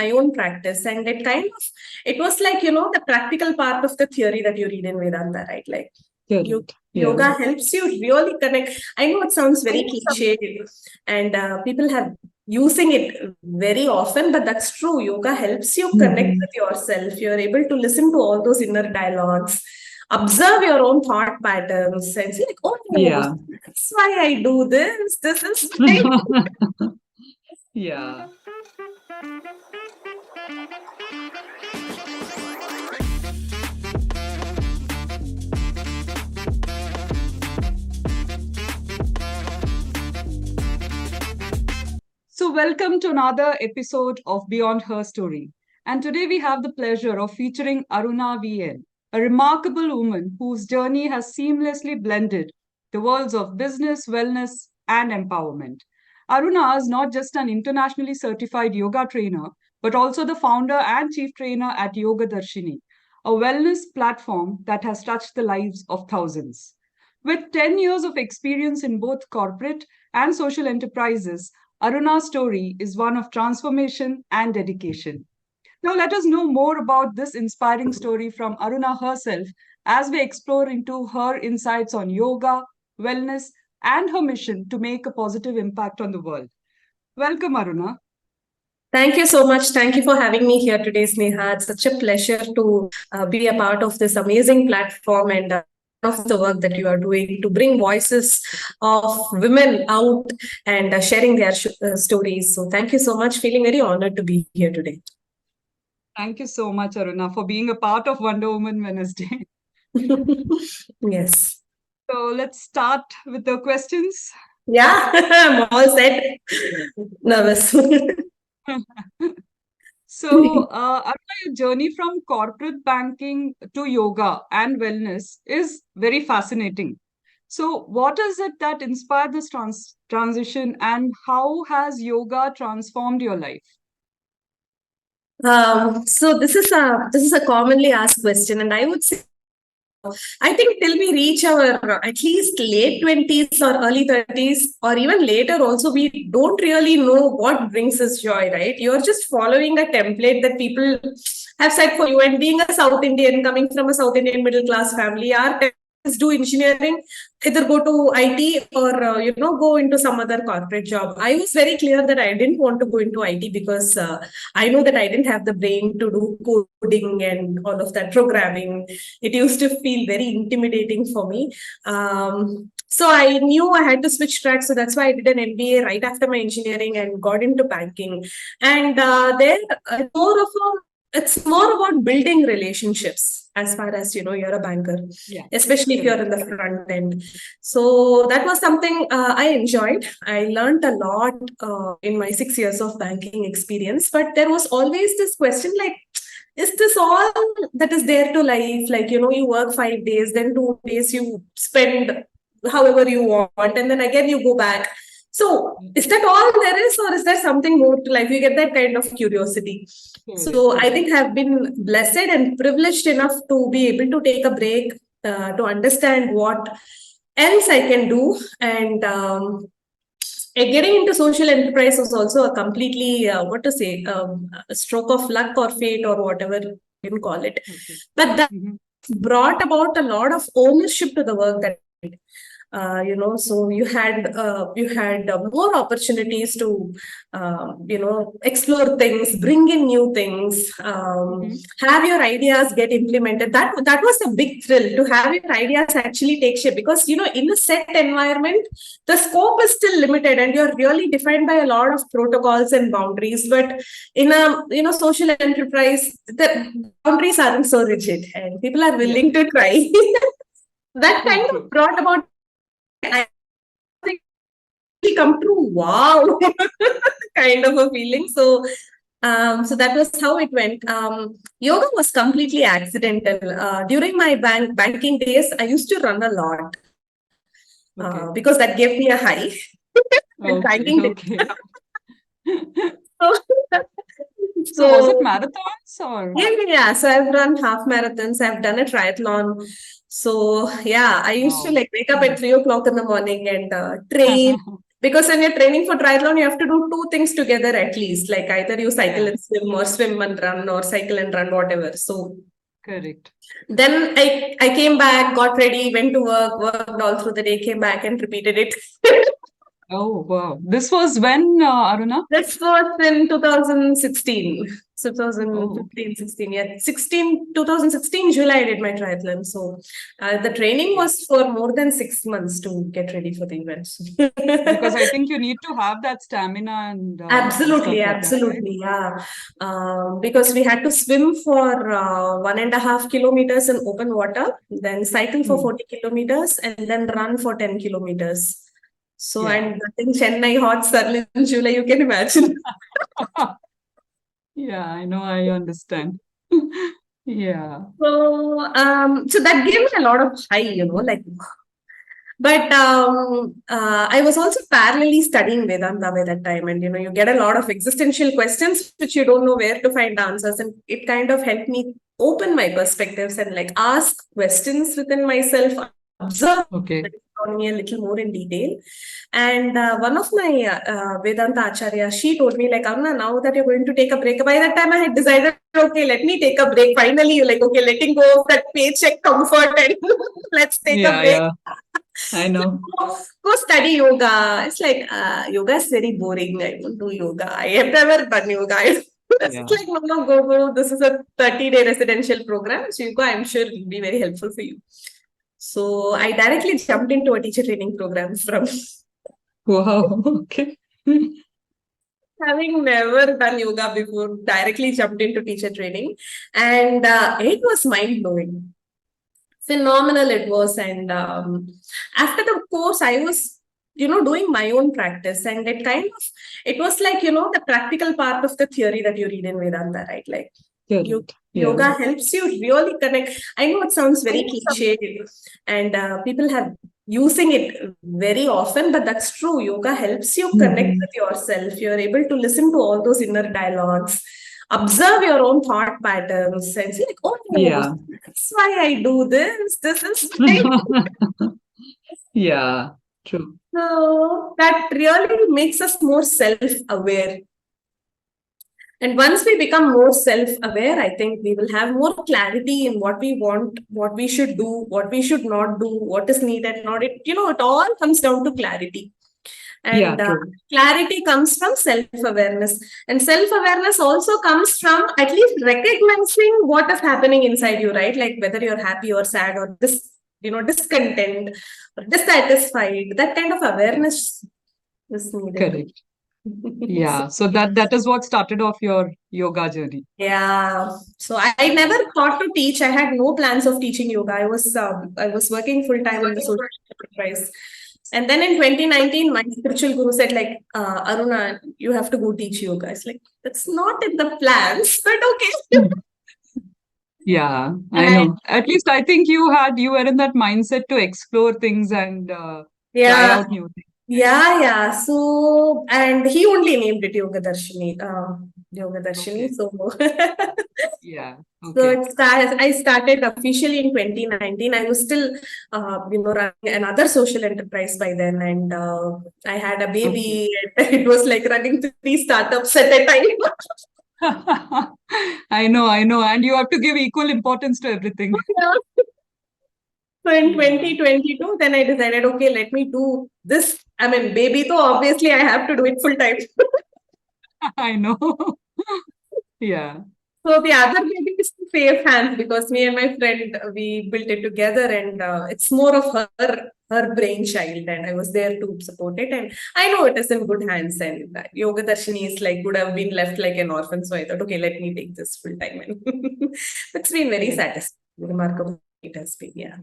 my own practice. And it was like, the practical part of the theory that you read in Vedanta, right? Like Correct. yoga helps you really connect. I know it sounds very cliche and people have using it very often, but that's true. Yoga helps you connect with yourself. You're able to listen to all those inner dialogues, observe your own thought patterns and see like, oh, Yeah. that's why I do this. This is why. Yeah. So, welcome to another episode of Beyond Her Story. And today we have the pleasure of featuring Aruna VN, a remarkable woman whose journey has seamlessly blended the worlds of business, wellness, and empowerment. Aruna is not just an internationally certified yoga trainer, but also the founder and chief trainer at Yoga Darshini, a wellness platform that has touched the lives of thousands. With 10 years of experience in both corporate and social enterprises, Aruna's story is one of transformation and dedication. Now, let us know more about this inspiring story from Aruna herself as we explore into her insights on yoga, wellness, and her mission to make a positive impact on the world. Welcome, Aruna. Thank you so much. Thank you for having me here today, Sneha. It's such a pleasure to be a part of this amazing platform and of the work that you are doing to bring voices of women out and sharing their stories. So thank you so much. Feeling very honored to be here today. Thank you so much, Aruna, for being a part of Wonder Woman Wednesday. Yes. So let's start with the questions. Yeah, I'm all set. Nervous. So, Aruna, your journey from corporate banking to yoga and wellness is very fascinating. So, what is it that inspired this transition, and how has yoga transformed your life? So this is a commonly asked question, and I would say I think till we reach our at least late 20s or early 30s, or even later, also, we don't really know what brings us joy, right? You're just following a template that people have set for you. And being a South Indian, coming from a South Indian middle class family, our parents do engineering, either go to IT or go into some other corporate job. I was very clear that I didn't want to go into IT because I know that I didn't have the brain to do coding and all of that programming. It used to feel very intimidating for me. So I knew I had to switch tracks. So that's why I did an MBA right after my engineering and got into banking. And there, it's more about building relationships as far as you're a banker, especially if you're in the front end. So that was something I enjoyed. I learned a lot in my 6 years of banking experience, but there was always this question like, is this all that is there to life? Like, you work 5 days, then 2 days you spend however you want, and then again you go back. So is that all there is, or is there something more to life? You get that kind of curiosity. So I think I've been blessed and privileged enough to be able to take a break, to understand what else I can do. And getting into social enterprise was also a completely, a stroke of luck or fate or whatever you can call it. But that brought about a lot of ownership to the work that I did. So you had more opportunities to explore things, bring in new things, have your ideas get implemented. That was a big thrill, to have your ideas actually take shape, because in a set environment the scope is still limited and you're really defined by a lot of protocols and boundaries. But in a social enterprise, the boundaries aren't so rigid and people are willing to try. That kind of brought about, I think, come true. Wow, kind of a feeling. So that was how it went. Yoga was completely accidental. During my banking days, I used to run a lot because that gave me a high. Banking days. So was it marathons or? Yeah. So I've run half marathons. I've done a triathlon. So yeah, I used to wake up at 3 o'clock in the morning and train. Because when you're training for triathlon, you have to do two things together at least. Like either you cycle Yeah. and swim, or swim and run, or cycle and run, whatever. So Correct. then I came back, got ready, went to work, worked all through the day, came back and repeated it. Oh, wow. This was when, Aruna? This was in 2016. So Oh, 2015, 16. Yeah. 2016 July, I did my triathlon. So the training okay. was for more than 6 months to get ready for the event. Because I think you need to have that stamina and Absolutely, stuff like that, right? absolutely, yeah. Because we had to swim for 1.5 kilometers in open water, then cycle for Hmm. 40 kilometers, and then run for 10 kilometers. So, Yeah. and in Chennai hot sun in July, you can imagine. Yeah, I know, I understand. Yeah. So that gave me a lot of high, like. But I was also parallelly studying Vedanta by that time, and you get a lot of existential questions which you don't know where to find answers, and it kind of helped me open my perspectives and like ask questions within myself, observe Okay. me a little more in detail. And one of my Vedanta Acharya, she told me like, Aruna, now that you're going to take a break. By that time, I had decided, okay, let me take a break. Finally, you're like, okay, letting go of that paycheck comfort and let's take a Yeah, break. yeah, I know. Go study yoga. It's like yoga is very boring. I don't do yoga. I have never done yoga. It's Yeah. like no, go. This is a 30-day residential program. So yoga, I'm sure will be very helpful for you. So I directly jumped into a teacher training program from Wow. Okay. having never done yoga before. Directly jumped into teacher training, and it was mind blowing. Phenomenal it was. And after the course, I was doing my own practice, and it was like the practical part of the theory that you read in Vedanta, right? Like you, Correct. Yeah. yoga helps you really connect. I know it sounds very cliche, and people have using it very often, but that's true. Yoga helps you connect Hmm. with yourself. You're able to listen to all those inner dialogues, observe your own thought patterns, and see like, oh, Yeah. that's why I do this. This is why. Yeah. True. So that really makes us more self-aware. And once we become more self-aware, I think we will have more clarity in what we want, what we should do, what we should not do, what is needed, not it. It all comes down to clarity. Yeah, And true. clarity comes from self-awareness. And self-awareness also comes from at least recognizing what is happening inside you, right? Like whether you're happy or sad or discontent or dissatisfied. That kind of awareness is needed to. Correct. Yeah. So that is what started off your yoga journey. Yeah. So I never thought to teach. I had no plans of teaching yoga. I was working full time in the social enterprise. And then in 2019, my spiritual guru said, like, Aruna, you have to go teach yoga. It's like, that's not in the plans, but okay. Yeah, I And know. At least I think you were in that mindset to explore things and try yeah, out new things, right? yeah. So, and he only named it Yoga Darshini. Yoga Darshini. Okay. So, Yeah. so Okay. I started officially in 2019. I was still, running another social enterprise by then, and I had a Okay. baby. And it was like running three startups at a time. I know, I know. And you have to give equal importance to everything. Yeah. So in Yeah, 2022, then I decided, okay, let me do this. I mean, baby, so obviously I have to do it full time. I know. Yeah. So the other baby is in safe hands because me and my friend we built it together, and it's more of her brainchild, and I was there to support it, and I know it is in good hands. And Yoga Darshini is like would have been left like an orphan, so I thought, okay, let me take this full time. And it's been very Correct. satisfying, remarkable. It has been, yeah.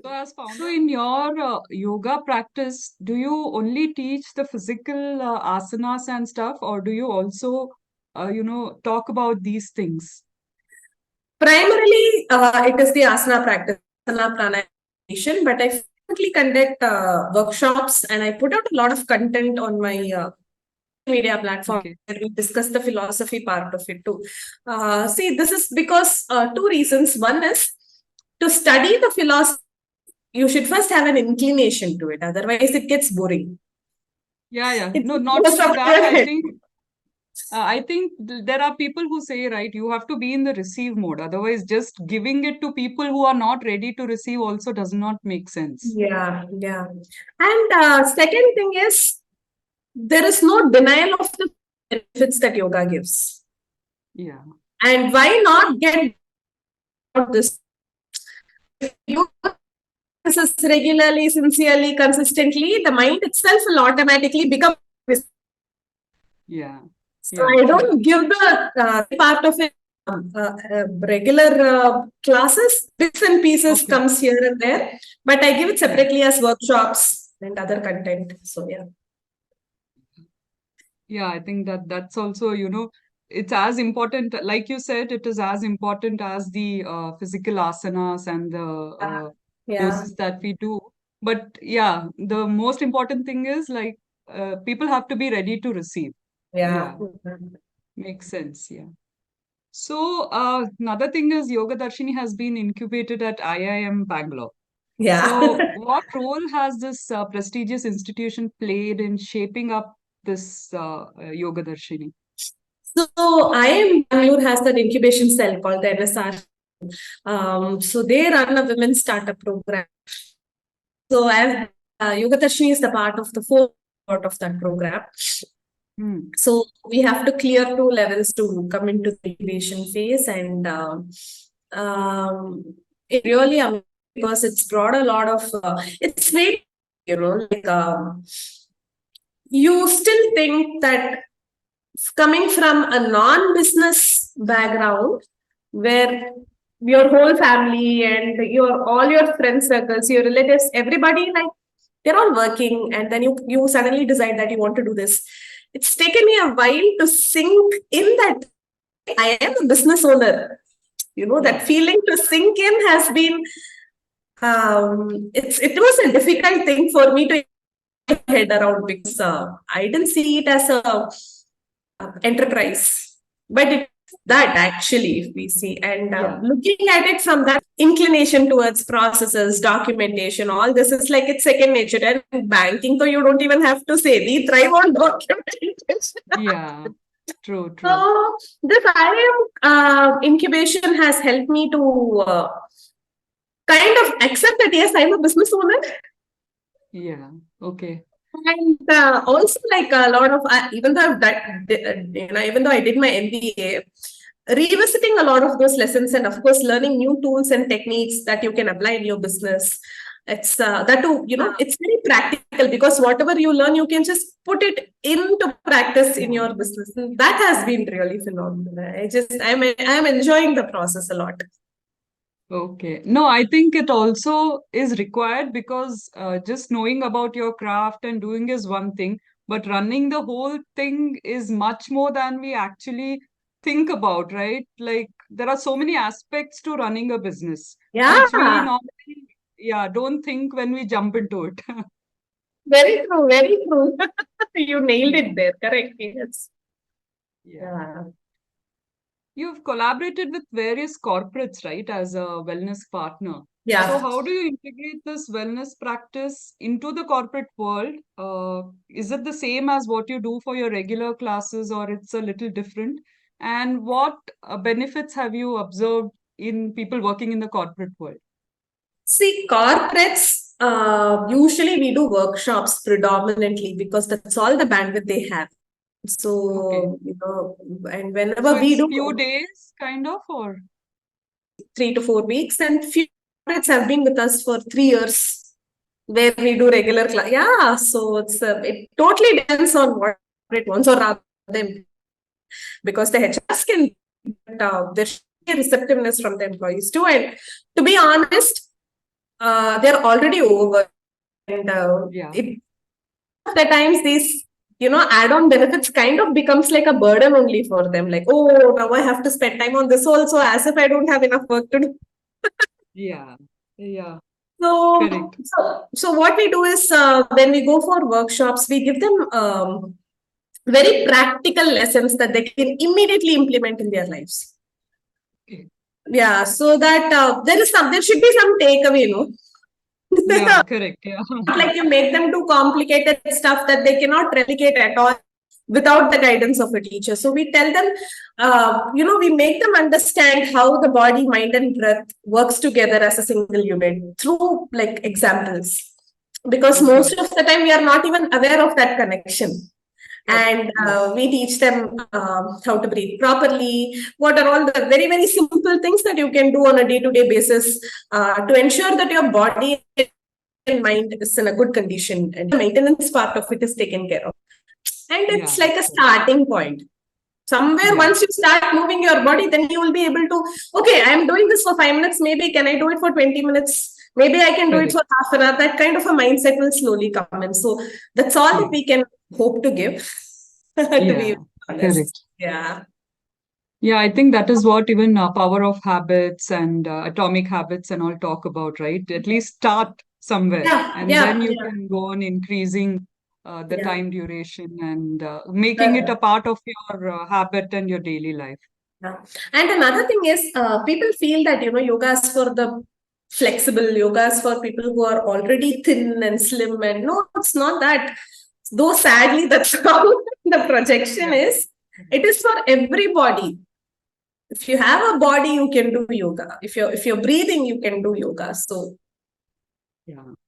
So, as founder in your yoga practice, do you only teach the physical asanas and stuff, or do you also, talk about these things? Primarily, it is the asana practice, asana pranayama, but I frequently conduct workshops, and I put out a lot of content on my media platform Okay. where we discuss the philosophy part of it too. See, this is because two reasons. One is to study the philosophy, you should first have an inclination to it, otherwise, it gets boring. Yeah. It No, not goes only up that. your head. I think there are people who say, right, you have to be in the receive mode. Otherwise, just giving it to people who are not ready to receive also does not make sense. Yeah, yeah. And second thing is, there is no denial of the benefits that yoga gives. Yeah. And why not get this? If you do this regularly, sincerely, consistently, the mind itself will automatically become. Yeah. So Yeah. I True. don't give the part of it regular classes, bits and pieces Okay. comes here and there, but I give it Yeah. separately as workshops and other content. So yeah. Yeah. I think that's also, it's as important, like you said, it is as important as the physical asanas and the Yeah. poses that we do. But yeah, the most important thing is like people have to be ready to receive. Yeah. Yeah. Makes sense. Yeah. So, another thing is Yoga Darshini has been incubated at IIM Bangalore. Yeah. So, what role has this prestigious institution played in shaping up this Yoga Darshini? So IIM Bangalore has that incubation cell called the NSR. So they run a women's startup program. So as Yoga Darshini is the part of the fourth part of that program. Hmm. So we have to clear 2 levels to come into the incubation phase, and it really because it's brought a lot of it's very like you still think that coming from a non-business background where your whole family and all your friend circles, your relatives, everybody, like they're all working, and then you suddenly decide that you want to do this. It's taken me a while to sink in that I am a business owner. That Yeah. feeling to sink in has been it was a difficult thing for me to head around, because I didn't see it as a enterprise, but it's that actually, if we see, and Yeah. looking at it from that inclination towards processes, documentation, all this is like it's second nature. And banking, so you don't even have to say, we thrive on documentation. Yeah. True. True. So this IIM incubation has helped me to kind of accept that yes, I'm a business owner. Yeah. Okay. And also, like a lot of, even though even though I did my MBA, revisiting a lot of those lessons, and of course, learning new tools and techniques that you can apply in your business. It's that too, it's very practical, because whatever you learn, you can just put it into practice in Yeah. your business. And that has been really phenomenal. I'm enjoying the process a lot. Okay. No, I think it also is required because just knowing about your craft and doing is one thing, but running the whole thing is much more than we actually think about, right? Like there are so many aspects to running a business, which we Yeah, normally, yeah, don't think when we jump into it. very true, very true. You nailed Yeah. it there. Correct. Yes. Yeah. Yeah. You've collaborated with various corporates, right, as a wellness partner. So, Yeah. how do you integrate this wellness practice into the corporate world? Is it the same as what you do for your regular classes, or it's a little different? And what benefits have you observed in people working in the corporate world? See, corporates, usually we do workshops predominantly because that's all the bandwidth they have. Okay. So, and whenever So, we it's do few days, kind of, or? 3 to 4 weeks, and few corporates have been with us for 3 years where we do regular class. Yeah, so it totally depends on what corporate wants, or rather them, because the HRs can, but there should be a receptiveness from the employees too. And to be honest, they're already over, and Yeah. the times these add-on benefits kind of becomes like a burden only for them, like, oh, now I have to spend time on this also, as if I don't have enough work to do. Yeah. Yeah. so Correct. so what we do is, when we go for workshops, we give them very practical lessons that they can immediately implement in their lives. Okay. Yeah, so that there should be some takeaway, Yeah, correct. Yeah. Like you make them do complicated stuff that they cannot replicate at all without the guidance of a teacher. So we tell them, we make them understand how the body, mind, and breath works together as a single unit through like examples. Because most of the time we are not even aware of that connection. And we teach them how to breathe properly. What are all the very, very simple things that you can do on a day-to-day basis to ensure that your body and mind is in a good condition and the maintenance part of it is taken care of. And it's like a starting point. Somewhere once you start moving your body, then you will be able to, okay, I'm doing this for 5 minutes. Maybe can I do it for 20 minutes? Maybe I can do it for half an hour. That kind of a mindset will slowly come in. So that's all that we can hope to give, to be honest. Correct. Yeah. Yeah, I think that is what even power of habits and atomic habits and all talk about, right? At least start somewhere, and then you can go on increasing the time duration and making it a part of your habit and your daily life. Yeah. And another thing is, people feel that, yoga is for the flexible, yoga is for people who are already thin and slim. And no, it's not that. Though sadly, that's how the projection is. It is for everybody. If you have a body, you can do yoga. If you're breathing, you can do yoga. So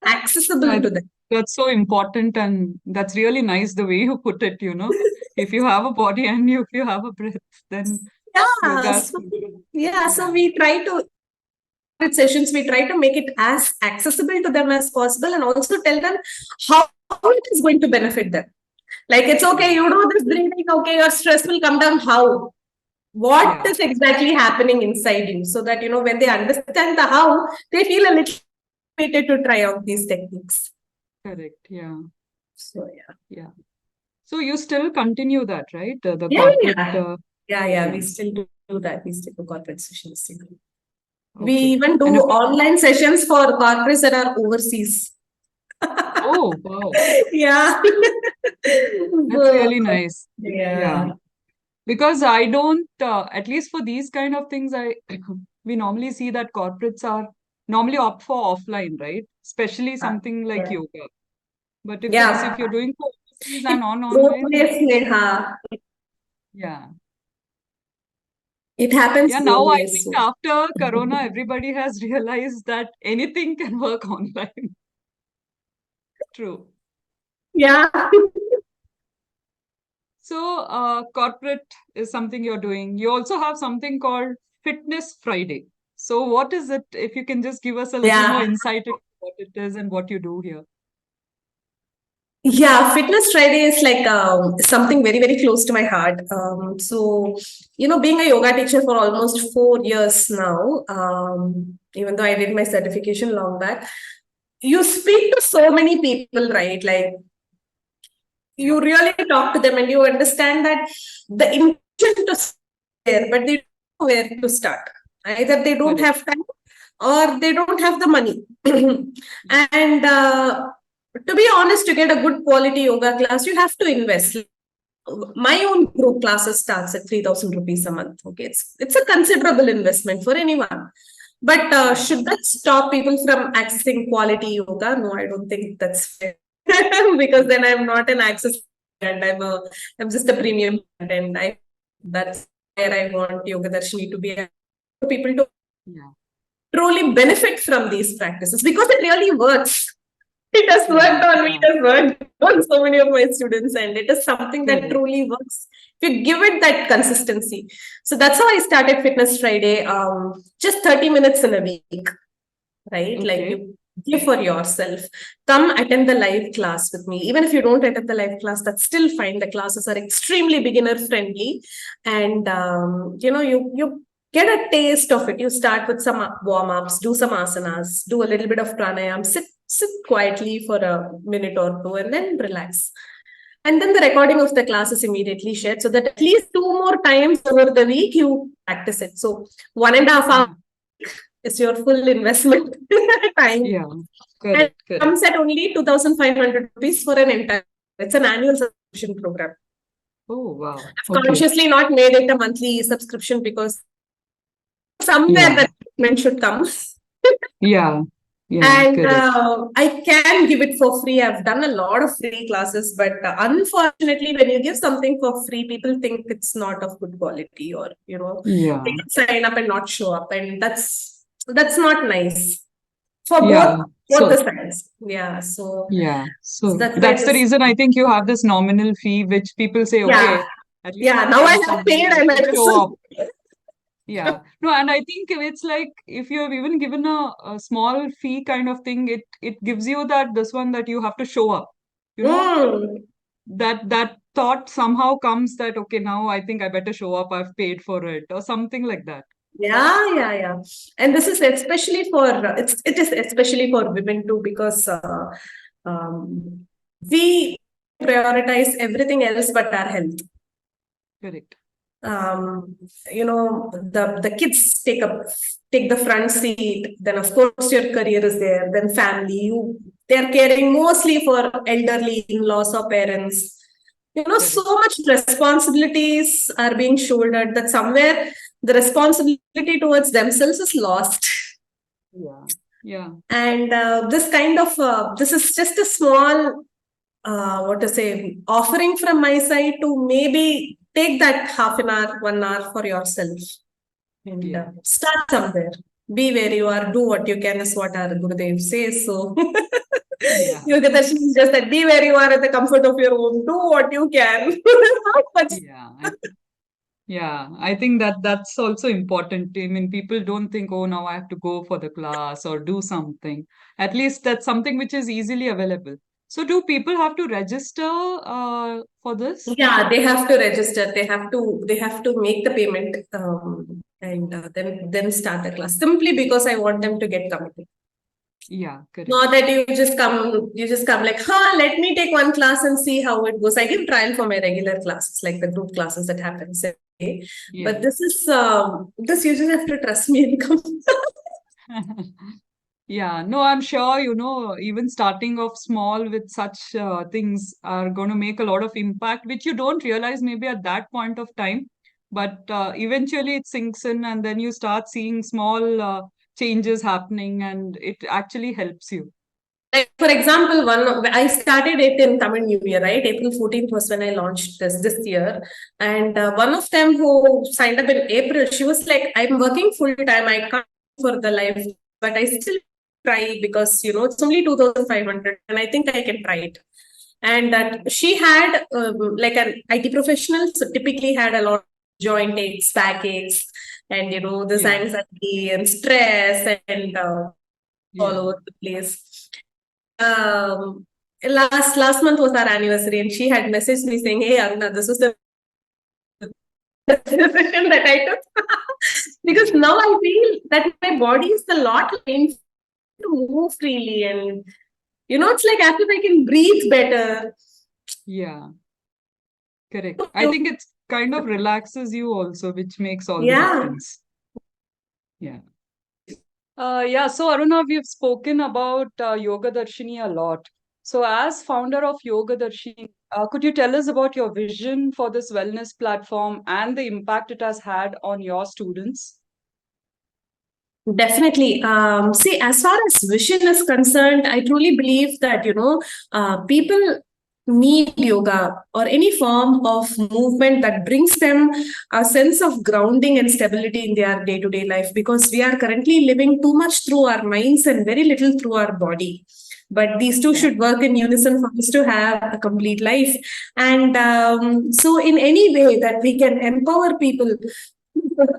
accessible to them. That's so important, and that's really nice the way you put it, If you have a body and if you have a breath, then so we try to sessions, we try to make it as accessible to them as possible and also tell them how it is going to benefit them. Like, it's okay, you do this breathing, okay, your stress will come down. How? What is exactly happening inside you? So that, when they understand the how, they feel a little motivated to try out these techniques. Correct. Yeah. So, So you still continue that, right? The corporate. We still do that. We still do corporate sessions. We even do online sessions for corporates that are overseas. Oh, wow. Yeah. That's really nice. Yeah. Because I don't, at least for these kind of things, we normally see that corporates are normally opt for offline, right? Especially something like yoga. But if you're doing for overseas and online, it happens. Yeah, now I think after Corona, everybody has realized that anything can work online. True. Yeah. So, corporate is something you're doing. You also have something called Fitness Friday. So, what is it? If you can just give us a little more insight into what it is and what you do here. Yeah, Fitness Friday is like something very, very close to my heart. So, being a yoga teacher for almost 4 years now, even though I did my certification long back, you speak to so many people, right? Like, you really talk to them and you understand that the intention to there, but they don't know where to start. Either they don't have time or they don't have the money. And to be honest, to get a good quality yoga class, you have to invest. My own group classes starts at 3,000 rupees a month. Okay, it's a considerable investment for anyone. But should that stop people from accessing quality yoga? No, I don't think that's fair. Because then I'm not an access and I'm just a premium brand, and that's where I want Yoga Darshini to be for people to truly benefit from these practices because it really works. It has worked on me, it has worked on so many of my students, and it is something that truly works. If you give it that consistency. So that's how I started Fitness Friday, just 30 minutes in a week, right? Like you give for yourself. Come attend the live class with me. Even if you don't attend the live class, that's still fine. The classes are extremely beginner friendly. And, you get a taste of it. You start with some warm-ups, do some asanas, do a little bit of pranayam, sit quietly for a minute or two, and then relax. And then the recording of the class is immediately shared so that at least 2 more times over the week you practice it. So 1.5 hours is your full investment time. Correct. It comes at only 2,500 rupees for an entire. It's an annual subscription program. Oh, wow. I've consciously not made it a monthly subscription because somewhere that payment should come. Yeah, And correct. I can give it for free. I've done a lot of free classes, but unfortunately, when you give something for free, people think it's not of good quality, or they Yeah, can sign up and not show up, and that's not nice for yeah. both the So, sides. Yeah, so yeah. So that's why that's the this. reason I think you have this nominal fee, which people say, Yeah, okay, at least yeah. I've Now I spent have some money, paid. I I should might as show up. well. Yeah. No, and I think it's like if you have even given a small fee kind of thing, it gives you that this one that you have to show up. You know, Mm. that thought somehow comes that okay, now I think I better show up, I've paid for it, or something like that. Yeah, yeah, yeah. And this is especially for it is especially for women too, because um, we prioritize everything else but our health. Correct. Um, the kids take the front seat. Then of course your career is there. Then family, they're caring mostly for elderly in-laws or parents. So Correct. much responsibilities are being shouldered that somewhere the responsibility towards themselves is lost. Yeah. Yeah. And this is just a small, what to say, offering from my side to maybe take that half an hour, 1 hour for yourself, and Yeah. start somewhere. Be where you are, do what you can, is what our Gurudev says. So, Yeah. Yoga Darshan is just that be where you are at the comfort of your home, do what you can. Not much. Yeah. Yeah, I think that's also important. I mean, people don't think, oh, now I have to go for the class or do something. At least that's something which is easily available. So, do people have to register for this? Yeah, they have to register. They have to make the payment, and then start the class. Simply because I want them to get committed. Yeah, correct. Not that you just come like, let me take one class and see how it goes. I give trial for my regular classes, like the group classes that happens every day. But Yeah. this you just have to trust me and come. Yeah, no, I'm sure, even starting off small with such things are going to make a lot of impact, which you don't realize maybe at that point of time. But eventually it sinks in, and then you start seeing small changes happening, and it actually helps you. Like for example, I started it in Tamil New Year, right? April 14th was when I launched this year. And one of them who signed up in April, she was like, I'm working full time. I can't for the life, but I still try because it's only 2,500 and I think I can try it. And that she had like an IT professional, so typically had a lot of joint aches, backaches, and this Yeah, anxiety and stress and all yeah. over the place. um last month was our anniversary, and she had messaged me saying, "Hey Aruna, this was the decision that I took." Because Yeah, now I feel that my body is a lot painful to move freely, and it's like as if I can breathe better. yeah, correct. I think it kind of relaxes you also, which makes all the Yeah, difference. Yeah. Yeah, so Aruna, we've spoken about Yoga Darshini a lot. So, as founder of Yoga Darshini, could you tell us about your vision for this wellness platform and the impact it has had on your students? definitely. See, as far as vision is concerned, I truly believe that, people need yoga or any form of movement that brings them a sense of grounding and stability in their day to day life, because we are currently living too much through our minds and very little through our body. But these two Yeah, should work in unison for us to have a complete life. And so, in any way that we can empower people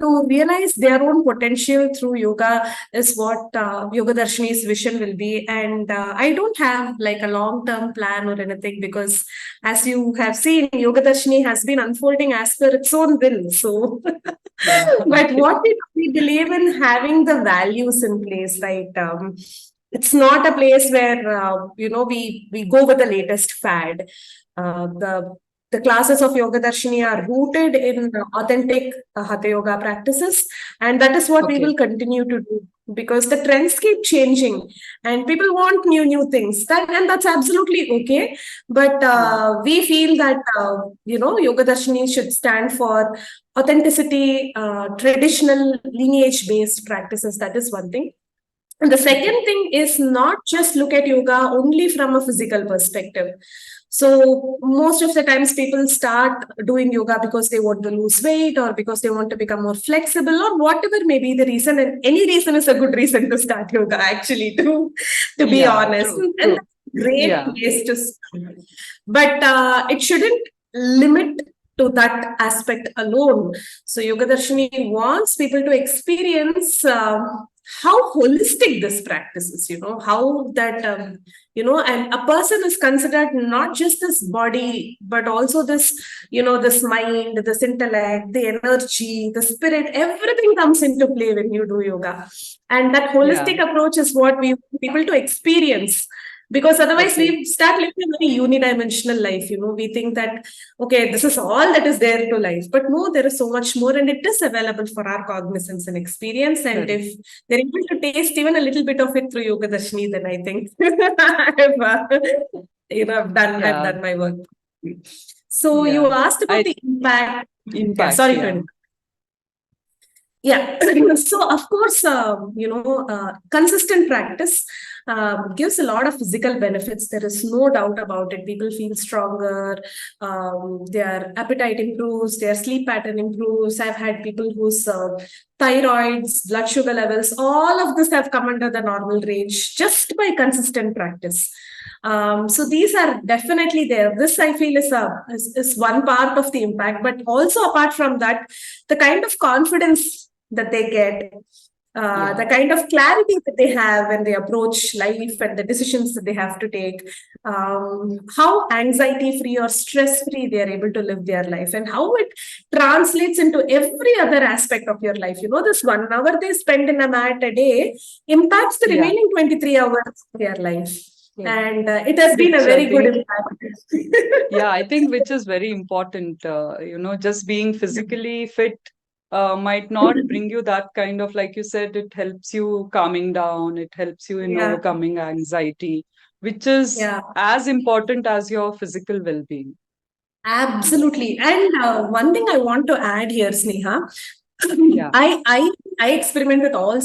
to realize their own potential through yoga is what Yoga Darshini's vision will be. And I don't have like a long term plan or anything, because as you have seen, Yoga Darshini has been unfolding as per its own will. So, yeah, but okay. what we believe in having the values in place, right? It's not a place where we go with the latest fad. The classes of Yoga Darshini are rooted in authentic Hatha Yoga practices, and that is what we Okay. will continue to do, because the trends keep changing and people want new things. And that's absolutely okay. But Yeah, we feel that Yoga Darshini should stand for authenticity, traditional lineage based practices. That is one thing. And the second thing is not just look at yoga only from a physical perspective. So most of the times people start doing yoga because they want to lose weight or because they want to become more flexible or whatever may be the reason. And any reason is a good reason to start yoga, actually, to be Yeah, honest. true, And true. that's great Yeah, ways to start. But it shouldn't limit to that aspect alone. So Yoga Darshini wants people to experience how holistic this practice is, how that, and a person is considered not just this body, but also this, this mind, this intellect, the energy, the spirit, everything comes into play when you do yoga. And that yeah. holistic approach is what we want people to experience, because otherwise Okay, we start living a very unidimensional life. We think that, okay, this is all that is there to life, but no, there is so much more, and it is available for our cognizance and experience. And correct. if they're able to taste even a little bit of it through Yoga Darshini, then I think I've Yeah, done my work. So you yeah. asked about I the impact. Yeah, impact, sorry yeah. to yeah. So, of course, consistent practice gives a lot of physical benefits. There is no doubt about it. People feel stronger, their appetite improves, their sleep pattern improves. I've had people whose thyroids, blood sugar levels, all of this have come under the normal range just by consistent practice. So these are definitely there. This I feel is one part of the impact, but also apart from that, the kind of confidence that they get, the Yeah. kind of clarity that they have when they approach life and the decisions that they have to take, how anxiety free or stress free they are able to live their life, and how it translates into every other aspect of your life. This 1 hour they spend in a mat a day impacts the Yeah. remaining 23 hours of their life. Yeah. And it has been a Which I very good think, impact. yeah, I think which is very important. Just being physically fit might not bring you that kind of, like you said, it helps you calming down, it helps you in Yeah, overcoming anxiety, which is yeah. as important as your physical well-being. Yeah. Absolutely. And one thing I want to add here, Sneha, Yeah. I I I experiment with all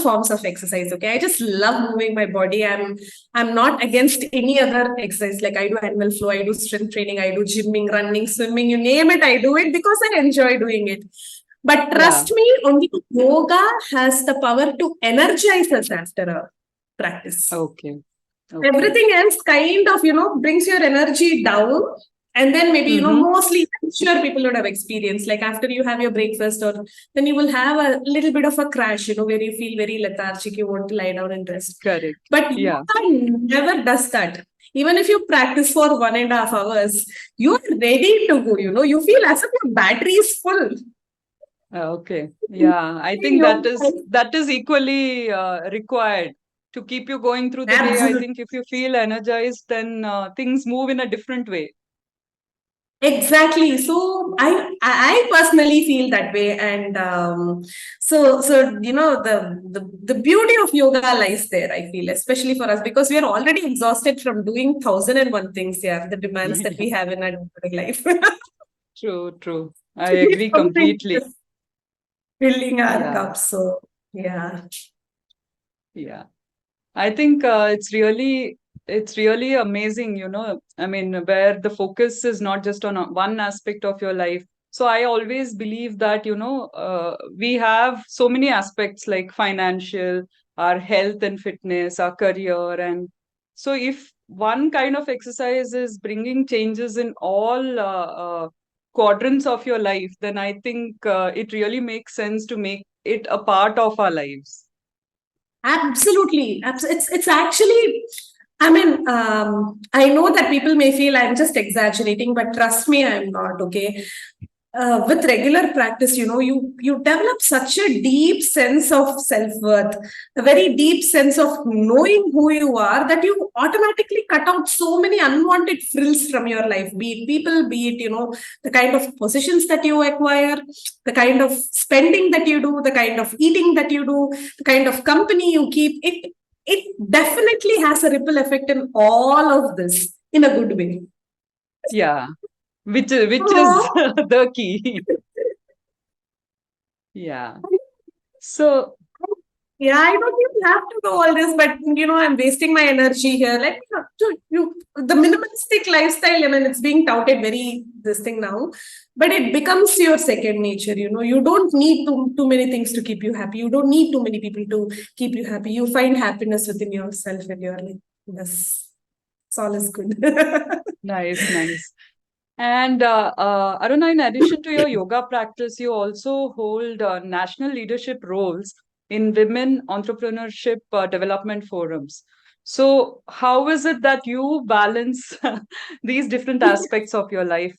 forms of exercise. Okay, I just love moving my body. I'm not against any other exercise. Like I do animal flow, I do strength training, I do gymming, running, swimming. You name it, I do it because I enjoy doing it. But Yeah. trust me, only yoga has the power to energize us after a practice. Okay. Okay. Everything else kind of, brings your energy down. And then maybe, Mm-hmm. mostly I'm sure people would have experienced, like after you have your breakfast, or then you will have a little bit of a crash, where you feel very lethargic, you want to lie down and rest. Correct. But Yeah. yoga never does that. Even if you practice for 1.5 hours, you're ready to go, you feel as if your battery is full. Okay. Yeah, I think Yoga, that is equally required to keep you going through the day. I absolutely. think if you feel energized, then things move in a different way. Exactly. So I personally feel that way, and so the beauty of yoga lies there. I feel, especially for us, because we are already exhausted from doing 1,001 things. Yeah, the demands that we have in our day-to-day life. True, true. I To be agree something completely. just filling our Yeah, cups. So yeah, yeah. I think it's really amazing, I mean, where the focus is not just on one aspect of your life. So I always believe that, we have so many aspects like financial, our health and fitness, our career. And so if one kind of exercise is bringing changes in all quadrants of your life, then I think it really makes sense to make it a part of our lives. absolutely. It's actually. I mean, I know that people may feel I'm just exaggerating, but trust me, I'm not. Okay, with regular practice, you develop such a deep sense of self-worth, a very deep sense of knowing who you are, that you automatically cut out so many unwanted frills from your life, be it people, be it, the kind of positions that you acquire, the kind of spending that you do, the kind of eating that you do, the kind of company you keep. It definitely has a ripple effect in all of this in a good way. Yeah. Which is Oh. the key. Yeah. So Yeah, I don't even have to do all this, but I'm wasting my energy here. Let me not to the minimalistic lifestyle. I mean, it's being touted very this thing now, but it becomes your second nature. You don't need too many things to keep you happy. You don't need too many people to keep you happy. You find happiness within yourself, and you're like, yes, it's all is good. Nice, nice. And Aruna, in addition to your yoga practice, you also hold national leadership roles in women entrepreneurship development forums. So, how is it that you balance these different aspects of your life?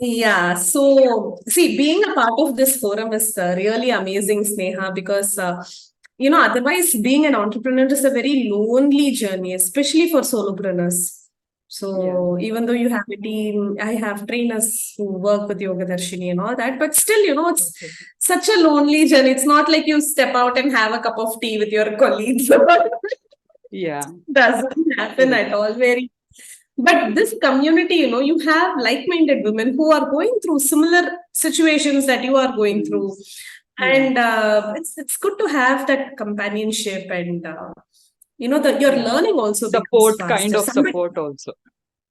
Yeah, so see, being a part of this forum is really amazing, Sneha, because otherwise being an entrepreneur is a very lonely journey, especially for solopreneurs. Yeah. So even though you have a team, I have trainers who work with Yoga Darshini and all that, but still, it's Okay. such a lonely journey. It's not like you step out and have a cup of tea with your colleagues. Yeah. Doesn't happen Correct. at all. Very but this community, you have like-minded women who are going through similar situations that you are going through, Yes. Yeah. and it's good to have that companionship, and that your Yeah. learning also becomes Support, kind faster. of support also.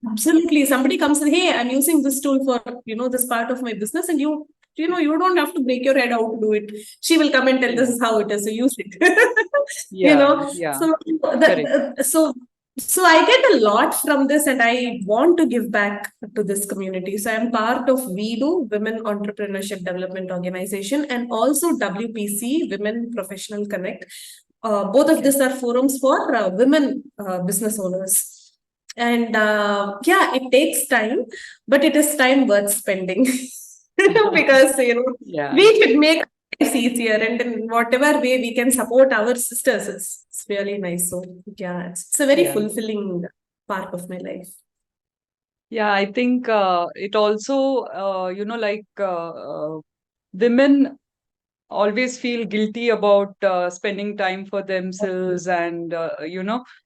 Absolutely, somebody comes and, hey, I'm using this tool for this part of my business, and you don't have to break your head how to do it. She will come and tell this Yeah. is how it is, so use it. Yeah. Yeah. So Correct. so I get a lot from this, and I want to give back to this community. So I'm part of WeDo, Women Entrepreneurship Development Organization, and also WPC, Women Professional Connect. Both of Okay. these are forums for women business owners. And yeah, it takes time, but it is time worth spending because Yeah. we should make life easier, and in whatever way we can support our sisters, it's really nice. So yeah, it's a very Yeah. fulfilling part of my life. Yeah, I think it also, women always feel guilty about spending time for themselves, and,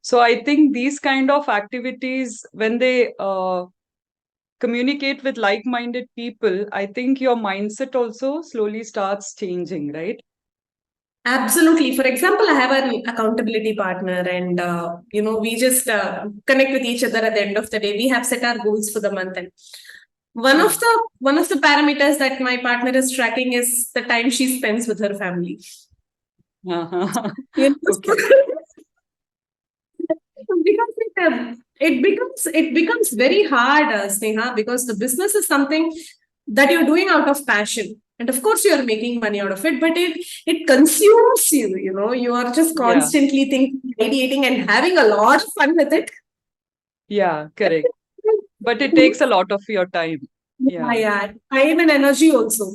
so I think these kind of activities, when they communicate with like-minded people, I think your mindset also slowly starts changing, right? Absolutely. For example, I have an accountability partner, and we just connect with each other at the end of the day. We have set our goals for the month, and Hmm. one of the parameters that my partner is tracking is the time she spends with her family. You know, Okay. because it becomes very hard, Sneha, because the business is something that you're doing out of passion, and of course you're making money out of it, but it consumes you. You are just Yeah. constantly thinking, ideating, and having a lot of fun with it. Yeah, correct. But it takes a lot of your time. Yeah, Yeah. yeah, time and energy also.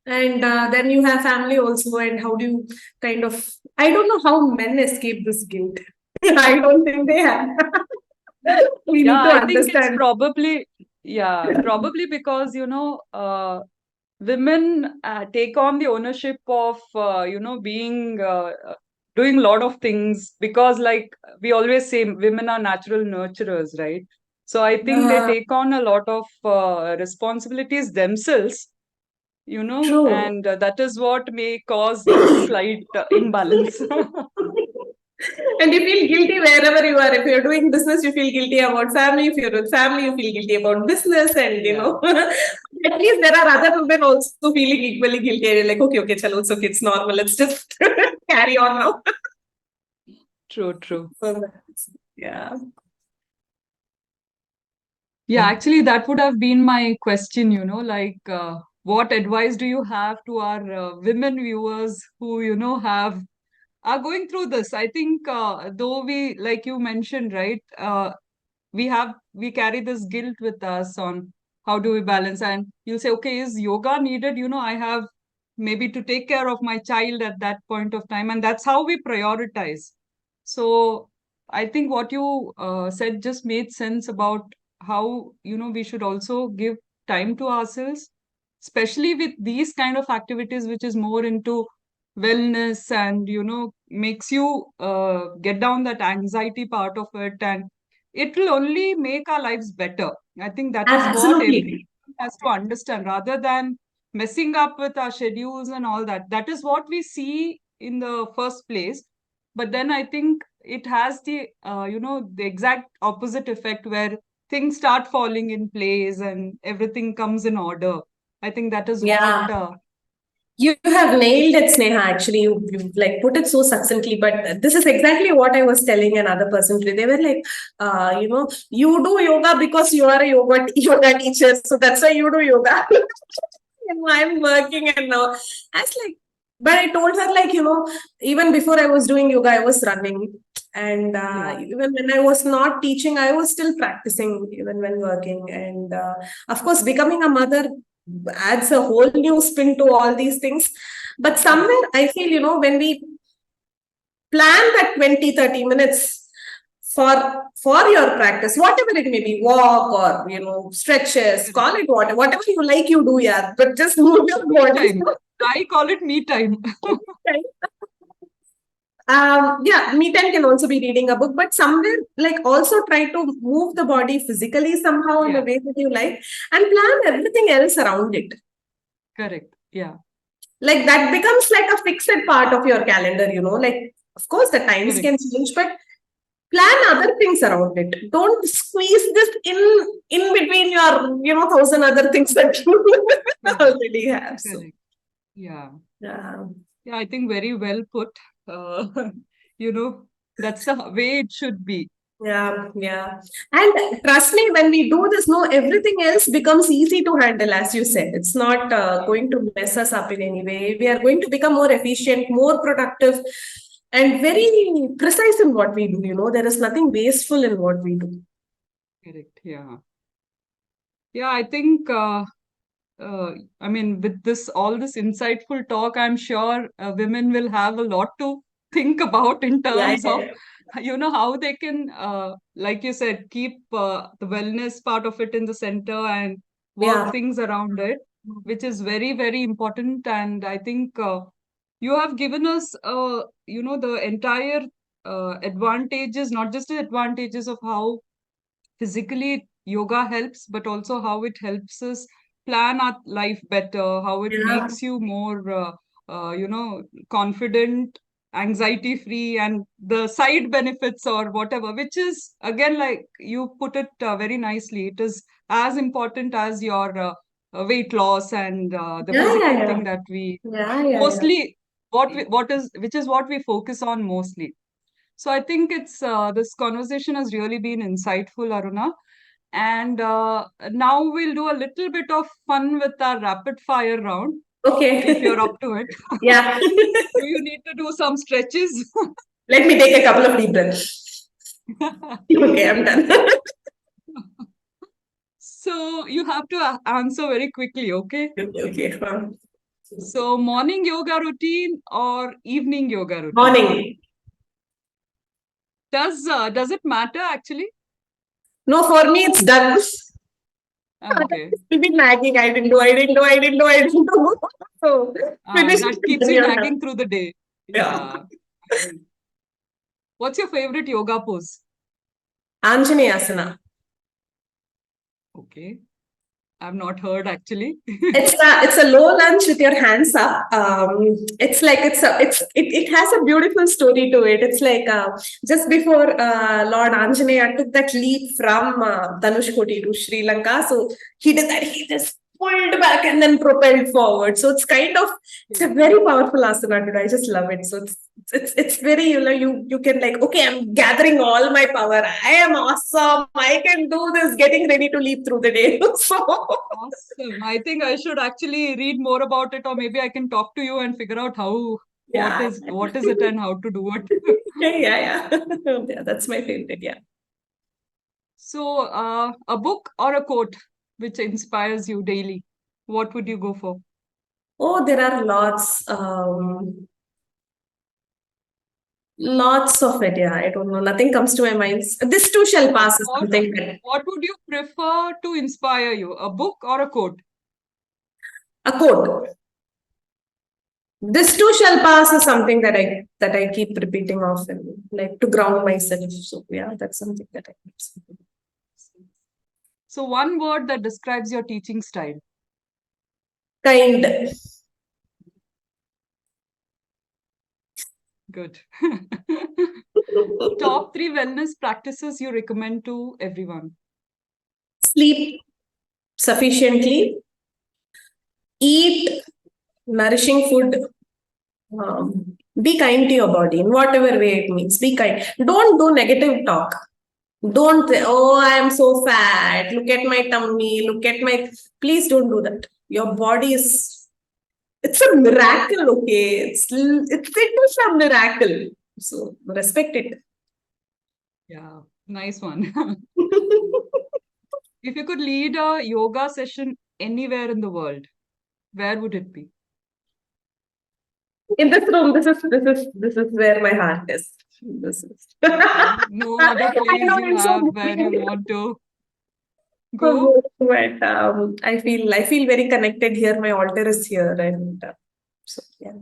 And then you have family also, and how do you kind of, I don't know how men escape this guilt. I don't think they have. We Yeah, need to I think it's understand. probably, yeah, probably because, women take on the ownership of, being, doing a lot of things, because, like we always say, women are natural nurturers, right? So I think they Uh, take on a lot of responsibilities themselves, True. and that is what may cause this slight imbalance. And you feel guilty wherever you are. If you're doing business, you feel guilty about family. If you're with family, you feel guilty about business. And, Yeah, at least there are other women also feeling equally guilty. And you're like, okay, okay, chalo, it's okay, it's normal. Let's just carry on now. true, true. So yeah. Yeah, actually, that would have been my question, like, what advice do you have to our women viewers who, have are going through this? I think, though we, like you mentioned, right, we carry this guilt with us on how do we balance, and you'll say, okay, is yoga needed? I have maybe to take care of my child at that point of time, and that's how we prioritize. So I think what you said just made sense about how, we should also give time to ourselves, especially with these kind of activities, which is more into wellness, and, makes you get down that anxiety part of it, and it will only make our lives better. I think that is what everyone Absolutely. has to understand, rather than messing up with our schedules and all that. That is what we see in the first place. But then I think it has the, the exact opposite effect where things start falling in place and everything comes in order. I think that is what, Yeah. You have nailed it, Sneha. Actually, you like put it so succinctly. But this is exactly what I was telling another person today. They were like, you do yoga because you are a yoga teacher, so that's why you do yoga. I'm working and now I was like, but I told her like, even before I was doing yoga, I was running. And yeah, even when I was not teaching, I was still practicing even when working. And of course, becoming a mother adds a whole new spin to all these things. But correct. somewhere I feel, when we plan that 20-30 minutes for your practice, whatever it may be, walk or stretches, Correct. call it whatever you like, you do, yeah, but just move your Me body. time. I call it me time. Yeah, me time can also be reading a book, but somewhere like also try to move the body physically somehow in a Yeah, way that you like and plan everything else around it. correct. Yeah, Like that becomes like a fixed part of your calendar, like of course the times correct. can change, but plan other things around it. Don't squeeze this in between your, thousand other things that you Correct. already have. So Correct. Yeah. yeah. Yeah, I think very well put. Uh, you know, that's the way it should be. Yeah, yeah. And trust me, when we do this, no, everything else becomes easy to handle, as you said. It's not Yeah, going to mess us up in any way. We are going to become more efficient, more productive, and very precise in what we do. There is nothing wasteful in what we do. correct. Yeah. Yeah, I think, I mean, with this, all this insightful talk, I'm sure women will have a lot to think about in Yeah, terms of, yeah, how they can, like you said, keep the wellness part of it in the center and work yeah. things around it, which is very, very important. And I think you have given us, the entire advantages, not just the advantages of how physically yoga helps, but also how it helps us plan our life better, how it Yeah. makes you more, confident, anxiety free, and the side benefits or whatever, which is again, like you put it very nicely, it is as important as your weight loss and the Yeah, yeah, physical yeah. thing that we Yeah, yeah, yeah. mostly what is which is what we focus on mostly. So I think it's this conversation has really been insightful, Aruna. And now we'll do a little bit of fun with our rapid fire round, if Okay. you're up to it. Yeah. Do you need to do some stretches? Let me take a couple of deep breaths. Okay, I'm done. So you have to answer very quickly, okay? Okay, okay. So morning yoga routine or evening yoga routine? Morning. Does it matter actually? No, for me, it's done. Okay. You'll be nagging. I didn't do, I didn't do, I didn't do, I didn't do. So finish That it, keeps then you you're done. nagging through the day. Yeah. Yeah. What's your favorite yoga pose? Anjane asana. Okay. I've not heard actually. It's a low lunge with your hands up. It's like it has a beautiful story to it. It's like just before Lord Anjaneya took that leap from Dhanushkoti to Sri Lanka, so he did that. He just pulled back and then propelled forward. So it's a very powerful asana to do. I just love it. So it's very you can like, okay, I'm gathering all my power. I am awesome. I can do this. Getting ready to leap through the day. So. Awesome. I think I should actually read more about it, or maybe I can talk to you and figure out how Yeah. what is it and how to do it. Yeah, yeah, yeah. Yeah, that's my favorite. Yeah. So, a book or a quote which inspires you daily, what would you go for? Oh, there are lots. Lots of it. Yeah. I don't know. Nothing comes to my mind. This too shall No. pass is Or something that what would you prefer to inspire you, a book or a quote? a quote. This too shall pass is something that I keep repeating often, like to ground myself. So yeah, that's something that I keep. So, one word that describes your teaching style. Kind. Good. Top 3 wellness practices you recommend to everyone. Sleep sufficiently, eat nourishing food, be kind to your body in whatever way it means. Be kind. Don't do negative talk. Don't say, oh, I am so fat. Look at my tummy. Look at my. Please don't do that. Your body is. It's a miracle, okay? It is a miracle. So respect it. Yeah, nice one. If you could lead a yoga session anywhere in the world, where would it be? In this room, this is where my heart is. This is. Okay. No other I place know you it's so have where you difficult. want to go? But I feel very connected here. My altar is here, and so yeah.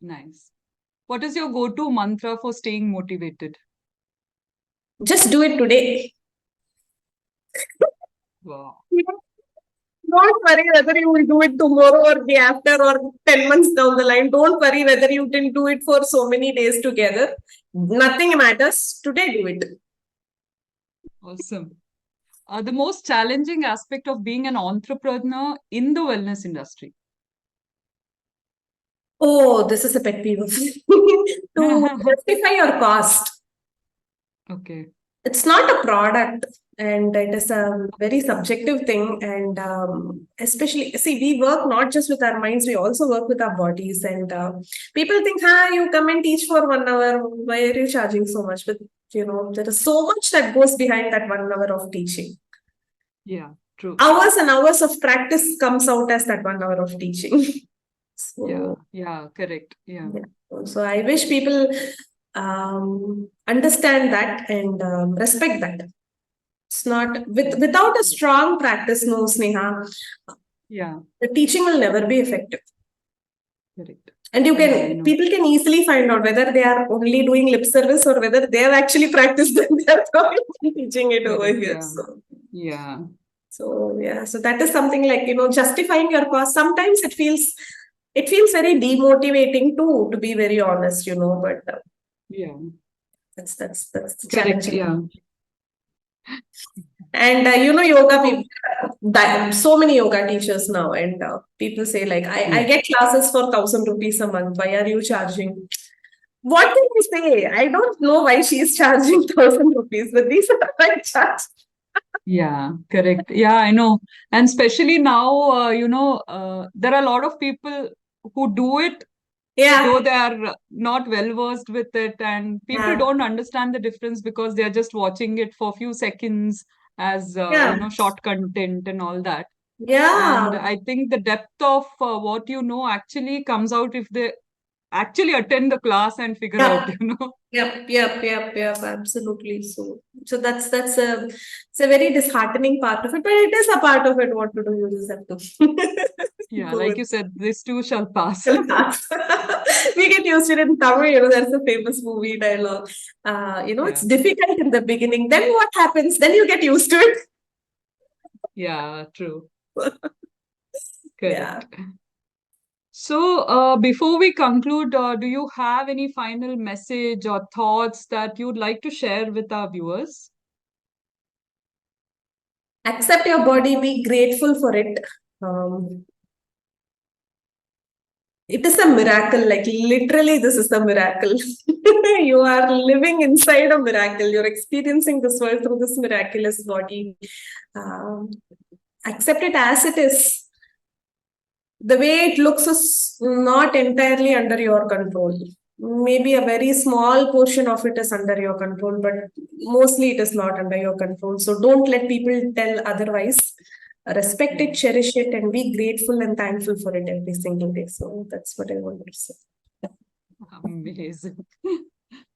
Nice. What is your go-to mantra for staying motivated? Just do it today. Wow. Don't worry whether you will do it tomorrow or day after or 10 months down the line. Don't worry whether you didn't do it for so many days together. Nothing matters. Today, do it. Awesome. The most challenging aspect of being an entrepreneur in the wellness industry. Oh, this is a pet peeve. To justify your cost. Okay. It's not a product, and it is a very subjective thing. And especially, see, we work not just with our minds, we also work with our bodies. And people think, you come and teach for 1 hour. Why are you charging so much? But there is so much that goes behind that 1 hour of teaching. Yeah, true. Hours and hours of practice comes out as that 1 hour of teaching. Yeah, correct. Yeah. So I wish people understand that and respect that. It's not without a strong practice, no, Sneha. Yeah. The teaching will never be effective. Correct. And people can easily find out whether they are only doing lip service or whether they have actually practiced and they are teaching it over here. Yeah. So that is something like, justifying your cost. Sometimes it feels very demotivating too, to be very honest, but yeah. That's Correct. challenging. Yeah. And yoga people, so many yoga teachers now, and people say like, I get classes for 1,000 rupees a month. Why are you charging? What can you say? I don't know why she's charging 1,000 rupees, but these are my charge. Yeah, correct. Yeah, I know. And especially now, there are a lot of people who do it, though they are not well versed with it, and people don't understand the difference because they are just watching it for a few seconds as short content and all that. And I think the depth of what you know actually comes out if they actually attend the class and figure out, Yep, absolutely. So that's it's a very disheartening part of it, but it is a part of it. What to do, you just have to. Yeah, like you said, this too shall pass. We get used to it in Tamil, there's a famous movie dialogue. It's difficult in the beginning. Then what happens? Then you get used to it. Yeah, true. Correct. Yeah. So, before we conclude, do you have any final message or thoughts that you'd like to share with our viewers? Accept your body, be grateful for it. It is a miracle, like literally, this is a miracle. You are living inside a miracle. You're experiencing this world through this miraculous body. Accept it as it is. The way it looks is not entirely under your control. Maybe a very small portion of it is under your control, but mostly it is not under your control. So don't let people tell otherwise. Respect it, cherish it, and be grateful and thankful for it every single day. So that's what I wanted to say. Amazing.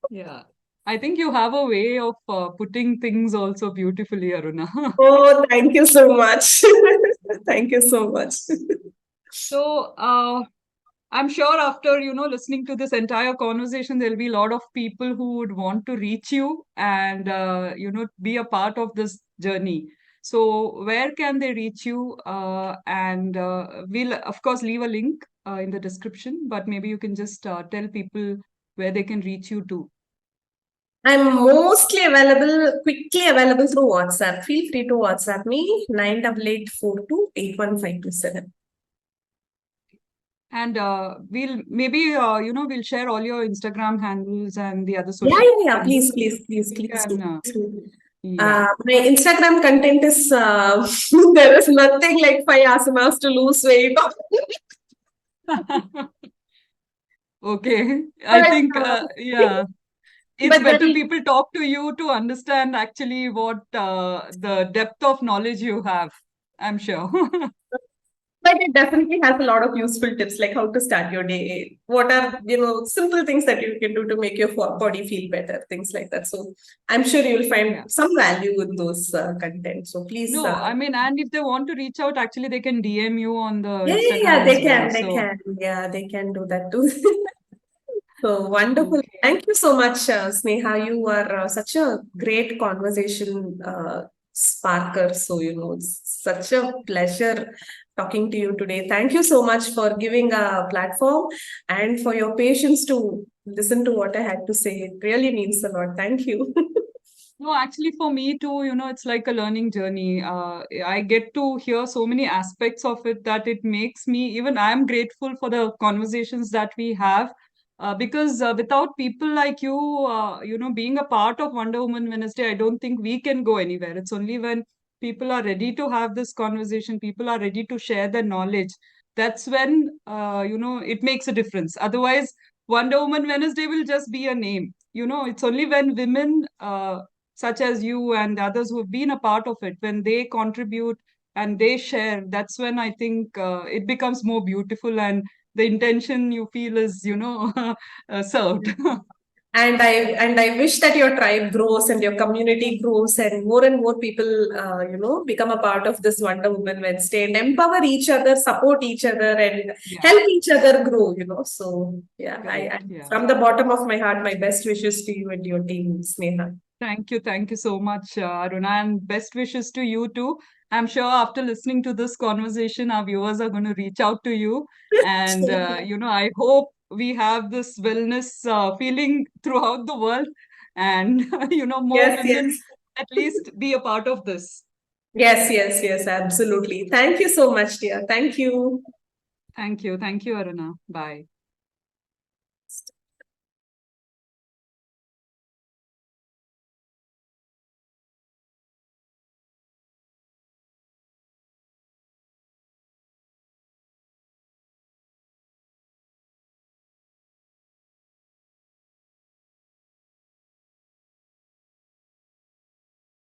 Yeah. I think you have a way of putting things also beautifully, Aruna. Oh, thank you so much. Thank you so much. So, I'm sure after, listening to this entire conversation, there'll be a lot of people who would want to reach you and, be a part of this journey. So where can they reach you? And we'll, of course, leave a link in the description, but maybe you can just tell people where they can reach you to? I'm mostly quickly available through WhatsApp. Feel free to WhatsApp me 98842 81527. And we'll maybe we'll share all your Instagram handles and the other Yeah, social yeah, yeah. handles. Please You do. can, Please do. yeah. My Instagram content is there is nothing like 5 asanas to lose weight. Okay. I But, think, yeah, it's but better then people talk to you to understand actually what the depth of knowledge you have, I'm sure. But it definitely has a lot of useful tips, like how to start your day. What are, simple things that you can do to make your body feel better, things like that. So I'm sure you'll Yeah. find some value in those content. So please, No, I mean, and if they want to reach out, actually, they can DM you on the yeah, yeah, Instagram yeah, as they well. can, they So, can. Yeah, they can do that too. So wonderful. okay. Thank you so much, Sneha. You are such a great conversation sparker. So, it's such a pleasure talking to you today. Thank you so much for giving a platform and for your patience to listen to what I had to say. It really means a lot. Thank you. No, actually, for me too, it's like a learning journey. I get to hear so many aspects of it that it makes me, even I'm grateful for the conversations that we have. Because without people like you, being a part of Wonder Woman Wednesday, I don't think we can go anywhere. It's only when people are ready to have this conversation, people are ready to share their knowledge. That's when, it makes a difference. Otherwise, Wonder Woman Wednesday will just be a name. It's only when women, such as you and others who have been a part of it, when they contribute and they share, that's when I think it becomes more beautiful and the intention you feel is, served. And I wish that your tribe grows and your community grows and more people become a part of this Wonder Woman Wednesday and empower each other, support each other, and Yeah, help each other grow. So yeah, correct. I Yeah. from the bottom of my heart, my best wishes to you and your team, Sneha. Thank you. Thank you so much, Aruna, and best wishes to you too. I'm sure after listening to this conversation, our viewers are going to reach out to you. And, I hope we have this wellness feeling throughout the world and, more Yes, women yes. at least be a part of this. Yes, yes, yes, absolutely. Thank you so much, dear. Thank you. Thank you. Thank you, Aruna. Bye.